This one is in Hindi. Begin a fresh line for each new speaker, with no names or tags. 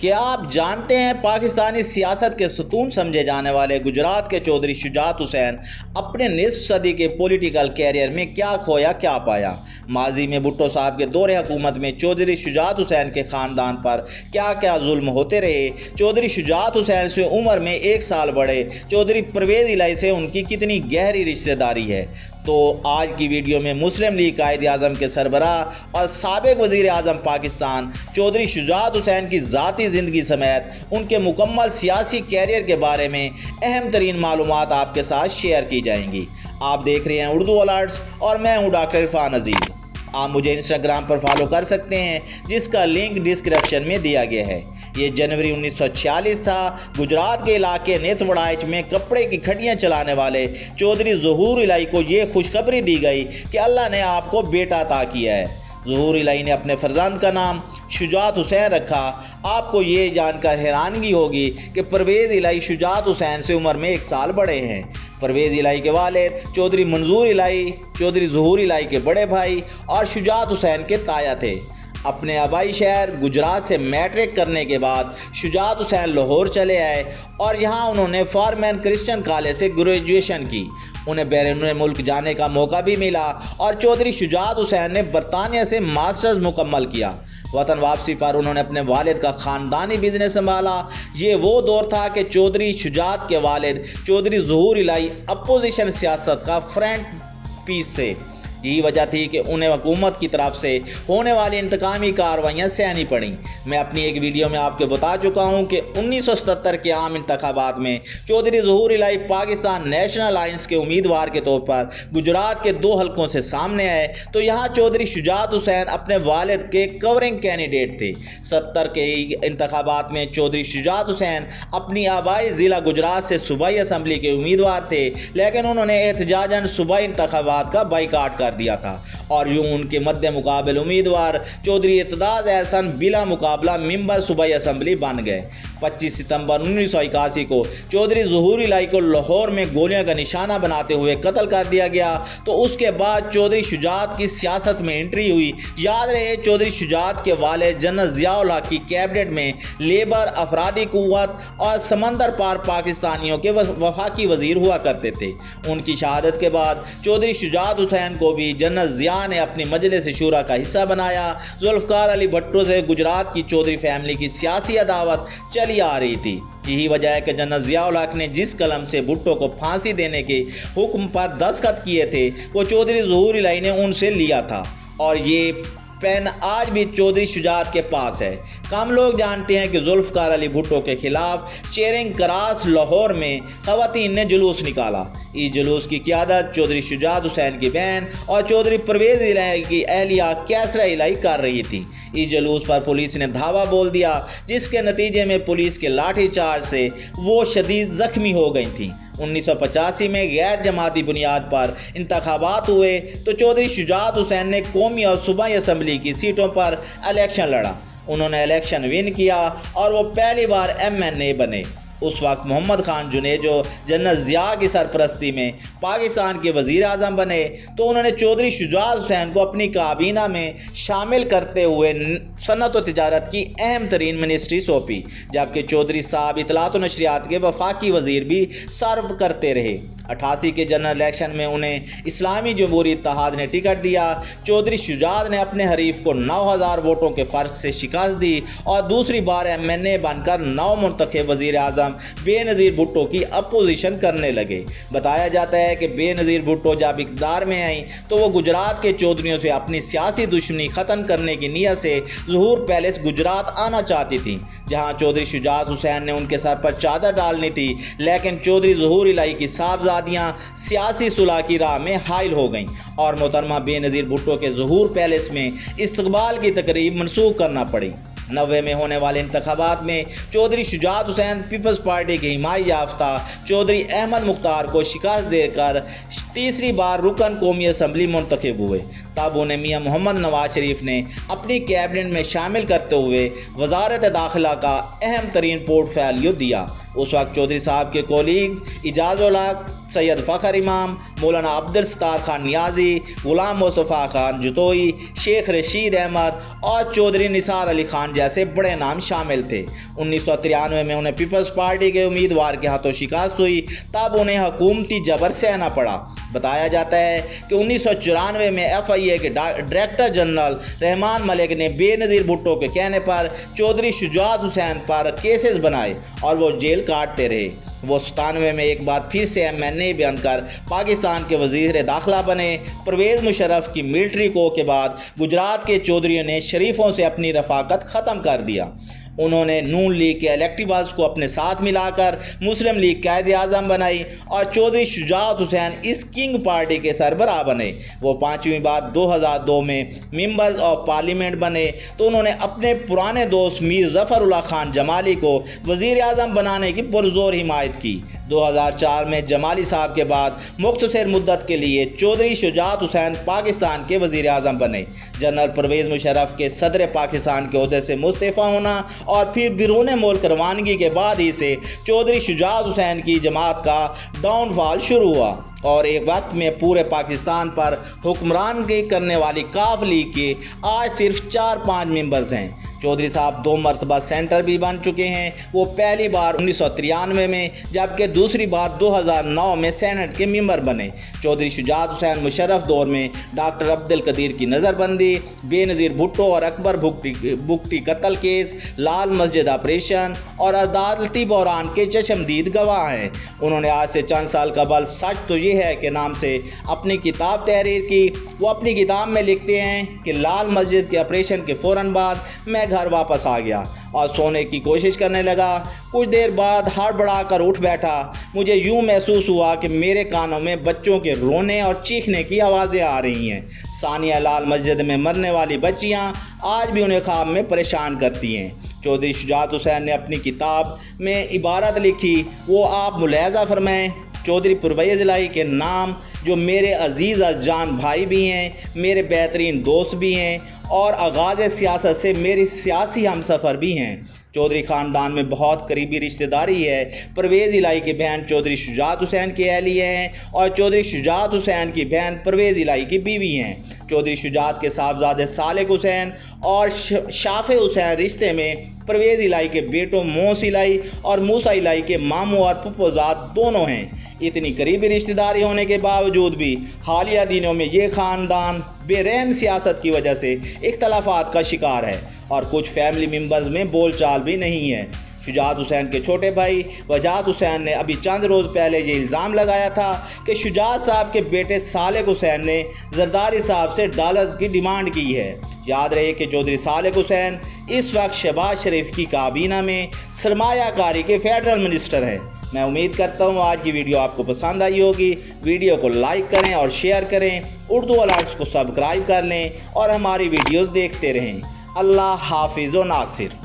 क्या आप जानते हैं पाकिस्तानी सियासत के सतून समझे जाने वाले गुजरात के चौधरी शुजात हुसैन अपने निस्फ सदी के पॉलिटिकल कैरियर में क्या खोया क्या पाया। माजी में भुट्टो साहब के दौरे हुकूमत में चौधरी शुजात हुसैन के ख़ानदान पर क्या क्या जुल्म होते रहे। चौधरी शुजात हुसैन से उम्र में 1 साल बड़े चौधरी परवेज़ इलाही से उनकी कितनी गहरी रिश्तेदारी है। तो आज की वीडियो में मुस्लिम लीग कायद-ए-आज़म के सरबराह और साबिक़ वज़ीर आज़म पाकिस्तान चौधरी शुजात हुसैन की ज़ाती ज़िंदगी समेत उनके मुकम्मल सियासी कैरियर के बारे में अहम तरीन मालूमात आपके साथ शेयर की जाएंगी। आप देख रहे हैं उर्दू अलर्ट्स और मैं हूं डॉक्टर इरफान अजीज़। आप मुझे इंस्टाग्राम पर फॉलो कर सकते हैं जिसका लिंक डिस्क्रिप्शन में दिया गया है। ये जनवरी 1946 था। गुजरात के इलाके नेतवड़ाइच में कपड़े की खटियाँ चलाने वाले चौधरी ज़हूर इलाही को ये खुशखबरी दी गई कि अल्लाह ने आपको बेटा अता किया है। ज़हूर इलाही ने अपने फर्जंद का नाम शुजात हुसैन रखा। आपको ये जानकर हैरानगी होगी कि परवेज़ इलाही शुजात हुसैन से उम्र में 1 साल बड़े हैं। परवेज़ इलाही के वालिद चौधरी मंजूर इलाही चौधरी ज़हूर इलाही के बड़े भाई और शुजात हुसैन के ताया थे। अपने आबाई शहर गुजरात से मैट्रिक करने के बाद शुजात हुसैन लाहौर चले आए और यहाँ उन्होंने फॉरमैन क्रिश्चियन कॉलेज से ग्रेजुएशन की। उन्हें बैरून मुल्क जाने का मौका भी मिला और चौधरी शुजात हुसैन ने बरतानिया से मास्टर्स मुकम्मल किया। वतन वापसी पर उन्होंने अपने वालिद का ख़ानदानी बिजनेस संभाला। ये वो दौर था कि चौधरी शुजात के वालिद चौधरी ज़हूर इलाही अपोजिशन सियासत का फ्रंट पीस थे। यही वजह थी कि उन्हें हुकूमत की तरफ से होने वाली इंतकामी कार्रवाइयाँ सहनी पड़ी। मैं अपनी एक वीडियो में आपको बता चुका हूँ कि 1977 के आम इंतखाबात में चौधरी ज़हूर इलाही पाकिस्तान नेशनल अलायंस के उम्मीदवार के तौर पर गुजरात के 2 हलकों से सामने आए तो यहाँ चौधरी शुजात हुसैन अपने वालिद के कवरिंग कैंडिडेट थे। 70 के इंतखाबात में चौधरी शुजात हुसैन अपनी आबाई ज़िला गुजरात से सूबाई असम्बली के उम्मीदवार थे, लेकिन उन्होंने एहतजाजन सूबाई इंतखाबात का बाइकाट कर दिया था और यूं उनके मध्य मुकाबल उम्मीदवार चौधरी इत्तेज़ाज़ एहसन बिला मुकाबला मेंबर सूबाई असम्बली बन गए। 25 सितंबर 1981 को चौधरी ज़हूर इलाही को लाहौर में गोलियों का निशाना बनाते हुए कत्ल कर दिया गया। तो उसके बाद चौधरी शुजात की सियासत में एंट्री हुई। याद रहे चौधरी शुजात के वालिद जनरल ज़िया-उल हक की कैबिनेट में लेबर, अफरादी कुव्वत और समंदर पार पाकिस्तानियों के वफाकी वज़ीर हुआ करते थे। उनकी शहादत के बाद चौधरी शुजात हुसैन को भी जनरल ज़िया ने अपनी मजलिस शूरा का हिस्सा बनाया। जुल्फ़िकार अली भुट्टो से गुजरात की चौधरी फैमिली की सियासी अदावत चली आ रही थी। यही वजह है कि जनरल ज़िया-उल हक ने जिस कलम से भुट्टो को फांसी देने के हुक्म पर दस्तखत किए थे वो चौधरी ज़हूर इलाही ने उनसे लिया था और ये पेन आज भी चौधरी शुजात के पास है। कम लोग जानते हैं कि जुल्फ़िकार अली भुट्टो के खिलाफ चेरिंग क्रास लाहौर में ख़वातीन ने जुलूस निकाला। इस जुलूस की क़ियादत चौधरी शुजात हुसैन की बहन और चौधरी परवेज़ इलाही की अहलिया कैसरा इलाही कर रही थी। इस जुलूस पर पुलिस ने धावा बोल दिया, जिसके नतीजे में पुलिस के लाठीचार्ज से वो शदीद ज़ख्मी हो गई थी। 1985 में गैर जमाती बुनियाद पर इंतखाबात हुए तो चौधरी शुजात हुसैन ने कौमी और सूबाई असम्बली की सीटों पर इलेक्शन लड़ा। उन्होंने इलेक्शन विन किया और वो पहली बार MNA बने। उस वक्त मोहम्मद खान जुनेजो जनरल ज़िया की सरपरस्ती में पाकिस्तान के वज़ीर आज़म बने तो उन्होंने चौधरी शुजात हुसैन को अपनी काबीना में शामिल करते हुए सनत व तिजारत की अहम तरीन मिनिस्ट्री सौंपी, जबकि चौधरी साहब इतलात व नशरियात के वफाकी वज़ीर भी सर्व करते रहे। 88 के जनरल इलेक्शन में उन्हें इस्लामी जमहूरी इत्तेहाद ने टिकट दिया। चौधरी शुजात ने अपने हरीफ को 9000 वोटों के फ़र्क से शिकस्त दी और दूसरी बार MNA बनकर नौ मुंतखब वज़ीर आज़म बेनज़ीर भुट्टो की अपोजिशन करने लगे। बताया जाता है कि बेनज़ीर भुट्टो जब इक़्तिदार में आई तो वो गुजरात के चौधरियों से अपनी सियासी दुश्मनी ख़त्म करने की नीयत से ज़हूर पैलेस गुजरात आना चाहती थी, जहाँ चौधरी शुजात हुसैन ने उनके सर पर चादर डालनी थी, लेकिन चौधरी ज़हूर इलाही की साहबजादियाँ सियासी सुलह की राह में हाइल हो गईं और मोहतरमा बेनज़ीर भुट्टो के ज़हूर पैलेस में इस्तकबाल की तकरीब मनसूख करना पड़ी। 90 में होने वाले इंतखाबात में चौधरी शुजात हुसैन पीपल्स पार्टी के हिमायत याफ्ता चौधरी अहमद मुख्तार को शिकस्त देकर तीसरी बार रुकन कौमी असम्बली मुंतखब हुए। तब उन्हें मियां मोहम्मद नवाज शरीफ ने अपनी कैबिनेट में शामिल करते हुए वजारत दाखिला का अहम तरीन पोर्टफोलियो दिया। उस वक्त चौधरी साहब के कोलीग्स इजाज़ुल हक, सैयद फ़खर इमाम, मौलाना अब्दुल सत्तार खान नियाज़ी, गुलाम मुस्तफ़ा खान जतोई, शेख रशीद अहमद और चौधरी निसार अली खान जैसे बड़े नाम शामिल थे। 1993 में उन्हें पीपल्स पार्टी के उम्मीदवार के हाथों शिकस्त हुई, तब उन्हें हुकूमती जबर सहना पड़ा। बताया जाता है कि 1994 में FIA के डायरेक्टर जनरल रहमान मलिक ने बेनज़ीर भुट्टो के कहने पर चौधरी शुजात हुसैन पर केसेस बनाए और वो जेल काटते रहे। वो 97 में एक बार फिर से MNA बनकर पाकिस्तान के वज़ीर दाखिला बने। परवेज़ मुशर्रफ की मिलिट्री को के बाद गुजरात के चौधरियों ने शरीफों से अपनी रफ़ाकत ख़त्म कर दिया। उन्होंने नून लीग के इलेक्टिवास को अपने साथ मिलाकर मुस्लिम लीग कायदे आज़म बनाई और चौधरी शुजात हुसैन इस किंग पार्टी के सरबराह बने। वो 5वीं बार 2002 में मेंबर्स ऑफ पार्लियामेंट बने तो उन्होंने अपने पुराने दोस्त मीर ज़फ़रुल्लाह खान जमाली को वज़ीर आज़म बनाने की पुरज़ोर हिमायत की। 2004 में जमाली साहब के बाद मुख्तसर मुद्दत के लिए चौधरी शुजात हुसैन पाकिस्तान के वज़ीर आज़म बने। जनरल परवेज़ मुशर्रफ के सदर पाकिस्तान के ओहदे से मुस्तफ़ा होना और फिर बिरून मुल्क रवानगी के बाद ही से चौधरी शुजात हुसैन की जमात का डाउनफॉल शुरू हुआ और एक वक्त में पूरे पाकिस्तान पर हुक्मरानगी करने वाली काफ लीग के आज सिर्फ 4-5 मेंबर्स हैं। चौधरी साहब 2 मरतबा सेंटर भी बन चुके हैं। वो पहली बार 1993 में जबकि दूसरी बार 2009 में सेनेट के मेंबर बने। चौधरी शुजात हुसैन मुशर्रफ दौर में डॉक्टर अब्दुल कदीर की नज़रबंदी, बेनज़ीर भुट्टो और अकबर भुट्टी कत्ल केस, लाल मस्जिद ऑपरेशन और अदालती बहरान के चश्मदीद गवाह हैं। उन्होंने आज से चंद साल कबल सच तो ये है कि नाम से अपनी किताब तहरीर की। वो अपनी किताब में लिखते हैं कि लाल मस्जिद के ऑपरेशन के फ़ौरन बाद मैं घर वापस आ गया और सोने की कोशिश करने लगा। कुछ देर बाद हड़बड़ाकर उठ बैठा। मुझे यूँ महसूस हुआ कि मेरे कानों में बच्चों के रोने और चीखने की आवाज़ें आ रही हैं। सानिया लाल मस्जिद में मरने वाली बच्चियाँ आज भी उन्हें ख्वाब में परेशान करती हैं। चौधरी शुजात हुसैन ने अपनी किताब में इबारत लिखी, वो आप मुलाहज़ा फरमाएँ। चौधरी परवेज़ इलाही के नाम जो मेरे अजीज़ जान भाई भी हैं, मेरे बेहतरीन दोस्त भी हैं और आगाज़ सियासत से मेरी सियासी हमसफ़र भी हैं। चौधरी ख़ानदान में बहुत करीबी रिश्तेदारी है। परवेज़ इलाही की बहन चौधरी शुजात हुसैन की अहलिया हैं और चौधरी शुजात हुसैन की बहन परवेज़ इलाही की बीवी हैं। चौधरी शुजात के साहबजादे सालिक हुसैन और शाफ़े हुसैन रिश्ते में परवेज़ इलाही के बेटों मोस इलाही और मूसा इलाही के मामू और फुफोजात दोनों हैं। इतनी करीबी रिश्तेदारी होने के बावजूद भी हालिया दिनों में ये ख़ानदान बेरहम सियासत की वजह से इख्तलाफात का शिकार है और कुछ फैमिली मेंबर्स में बोलचाल भी नहीं है। शुजात हुसैन के छोटे भाई वजात हुसैन ने अभी चंद रोज़ पहले ये इल्ज़ाम लगाया था कि शुजात साहब के बेटे सालिक हुसैन ने जरदारी साहब से डॉलर्स की डिमांड की है। याद रहे कि चौधरी सालिक हुसैन इस वक्त शहबाज शरीफ की काबीना में सरमायाकारी के फेडरल मिनिस्टर हैं। मैं उम्मीद करता हूँ आज की वीडियो आपको पसंद आई होगी। वीडियो को लाइक करें और शेयर करें, उर्दू अलर्ट्स को सब्सक्राइब कर लें और हमारी वीडियोस देखते रहें। अल्लाह हाफिज़ व नासिर।